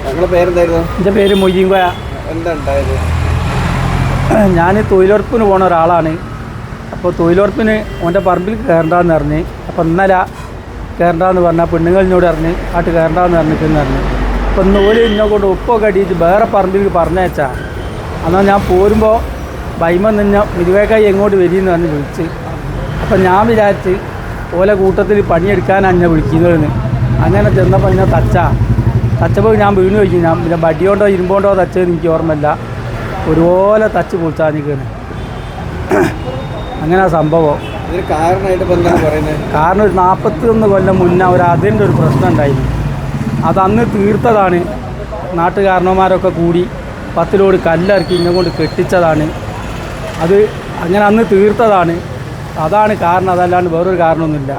എൻ്റെ പേര് മൊയ്തീൻകോയ. ഞാൻ തൊഴിലുറപ്പിന് പോണ ഒരാളാണ്. അപ്പോൾ തൊഴിലുറപ്പിന് ഓൻ്റെ പറമ്പിൽ കയറണ്ടെന്ന് പറഞ്ഞ്, അപ്പോൾ ഇന്നലെ കയറണ്ടെന്ന് പറഞ്ഞാൽ പെണ്ണുങ്ങളിനോട് പറഞ്ഞ് ആട്ട് കയറണ്ടെന്ന് പറഞ്ഞിട്ടെന്ന് പറഞ്ഞ്. അപ്പോൾ ഇന്ന് ഓല് ഇന്നെ കൊണ്ട് ഉപ്പൊക്കെ അടിയിട്ട് വേറെ പറമ്പിൽ പറഞ്ഞയച്ചാ. എന്നാൽ ഞാൻ പോരുമ്പോൾ ബൈമ നിന്ന മിരുവേക്കായി എങ്ങോട്ട് വരിയെന്ന് പറഞ്ഞ് വിളിച്ച്. അപ്പം ഞാൻ വിചാരിച്ച് ഓലെ കൂട്ടത്തിൽ പണിയെടുക്കാനാണ് എന്നെ വിളിക്കുന്നതെന്ന്. അങ്ങനെ ചെന്നപ്പോൾ എന്നെ തച്ചപ്പോൾ ഞാൻ വീണ് വെച്ചു. ഞാൻ പിന്നെ ബടിയോണ്ടോ ഇരുമ്പോണ്ടോ തച്ചതെന്ന് എനിക്ക് ഓർമ്മയില്ല. ഒരുപോലെ തച്ച് പൊളിച്ചാൽ നിൽക്കുകയാണ്. അങ്ങനെ സംഭവം. കാരണം ഒരു 41 കൊല്ലം മുന്നേ അതിൻ്റെ ഒരു പ്രശ്നം ഉണ്ടായിരുന്നു. അതന്ന് തീർത്തതാണ്. നാട്ടുകാരണവന്മാരൊക്കെ കൂടി 10 ലോഡ് കല്ലിറക്കി ഇന്നെ കൊണ്ട് കെട്ടിച്ചതാണ്. അത് അങ്ങനെ അന്ന് തീർത്തതാണ്. അതാണ് കാരണം, അതല്ലാണ്ട് വേറൊരു കാരണമൊന്നുമില്ല.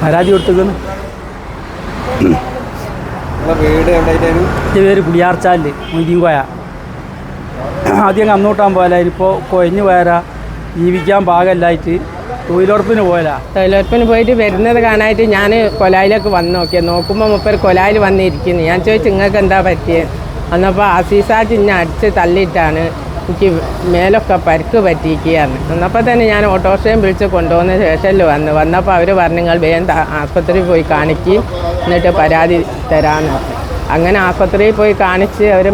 പരാതി കൊടുത്തിരിക്കുന്നു. എൻ്റെ പേര് പുളിയാർച്ചാല് മൊയ്തീൻകോയ. ആദ്യം കന്നൂട്ടാൻ പോയാല, ഇപ്പോൾ കൊയഞ്ഞു പോയാലാ ജീവിക്കാൻ പാകമല്ലായിട്ട് തൊഴിലുറപ്പിന് പോയാലാ. തൊഴിലുറപ്പിന് പോയിട്ട് വരുന്നത് കാണാനായിട്ട് ഞാൻ കൊലായിലേക്ക് വന്ന് നോക്കിയത്. നോക്കുമ്പോൾ മുപ്പർ കൊലായിൽ വന്നിരിക്കുന്നു. ഞാൻ ചോദിച്ചു നിങ്ങൾക്ക് എന്താ പറ്റിയത്? എന്നപ്പോൾ ആസീസാറ്റ് ഇന്നെ അടിച്ച് തള്ളിയിട്ടാണ് എനിക്ക് മേലൊക്കെ പരിക്ക് പറ്റിയിരിക്കുകയാണ്. എന്നപ്പോൾ തന്നെ ഞാൻ ഓട്ടോറിക്ഷയും വിളിച്ച് കൊണ്ടുപോകുന്ന സ്റ്റേഷനിൽ വന്നപ്പോൾ അവർ പറഞ്ഞു നിങ്ങൾ വേഗം ആസ്പത്രിയിൽ പോയി കാണിക്ക്, എന്നിട്ട് പരാതി തരാമെന്ന്. അങ്ങനെ ആസ്പത്രിയിൽ പോയി കാണിച്ച് അവർ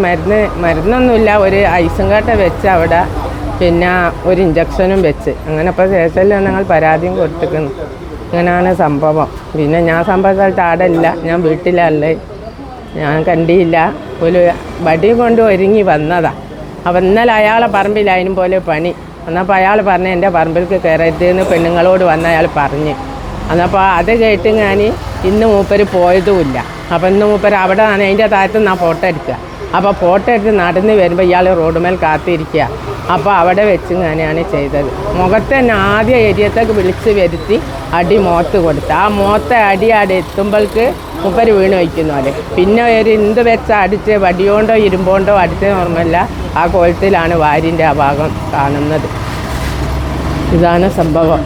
മരുന്നൊന്നുമില്ല, ഒരു ഐസും കട്ട വെച്ച് അവിടെ, പിന്നെ ഒരു ഇഞ്ചക്ഷനും വെച്ച്. അങ്ങനെ ഇപ്പോൾ സ്റ്റേഷനിൽ ഞങ്ങൾ പരാതിയും കൊടുത്തിരിക്കുന്നു. ഇങ്ങനെയാണ് സംഭവം. പിന്നെ ഞാൻ സംഭവ സ്ഥലത്ത് ആടല്ല, ഞാൻ വീട്ടിലല്ലേ, ഞാൻ കണ്ടില്ല. ഒരു വടി കൊണ്ട് ഒരുങ്ങി വന്നതാണ്. അപ്പം ഇന്നലെ അയാളെ പറമ്പിൽ അതിനും പോലെ പണി. എന്നപ്പോൾ അയാൾ പറഞ്ഞ് എൻ്റെ പറമ്പിലേക്ക് കയറരുതെന്ന് പെണ്ണുങ്ങളോട് വന്ന് അയാൾ പറഞ്ഞ്. എന്നപ്പോൾ അത് കേട്ട് ഞാൻ ഇന്ന് മൂപ്പർ പോയതുമില്ല. അപ്പോൾ ഇന്ന് മൂപ്പർ അവിടെ ആണ് അതിൻ്റെ താഴത്ത് നിന്നാണ് ഫോട്ടോ എടുക്കുക. അപ്പോൾ ഫോട്ടോ എടുത്ത് നടന്ന് വരുമ്പോൾ ഇയാൾ റോഡുമേൽ കാത്തിരിക്കുക. അപ്പോൾ അവിടെ വെച്ച് ഞാനാണ് ചെയ്തത്. മുഖത്ത് തന്നെ ആദ്യം ഏരിയത്തേക്ക് വിളിച്ച് വരുത്തി അടി മുഖത്ത് കൊടുത്ത്. ആ മുഖത്തെ അടി അവിടെ എത്തുമ്പോൾക്ക് മൂപ്പർ വീണ് വയ്ക്കുന്നു. അല്ലേ പിന്നെ ഒരു എന്ത് വെച്ച് അടിച്ച് വടിയോണ്ടോ ഇരുമ്പോണ്ടോ അടിച്ച് ഓർമ്മയില്ല. ആ കോലത്തിലാണ് വാരിൻ്റെ ആ ഭാഗം കാണുന്നത്. ഇതാണ് സംഭവം.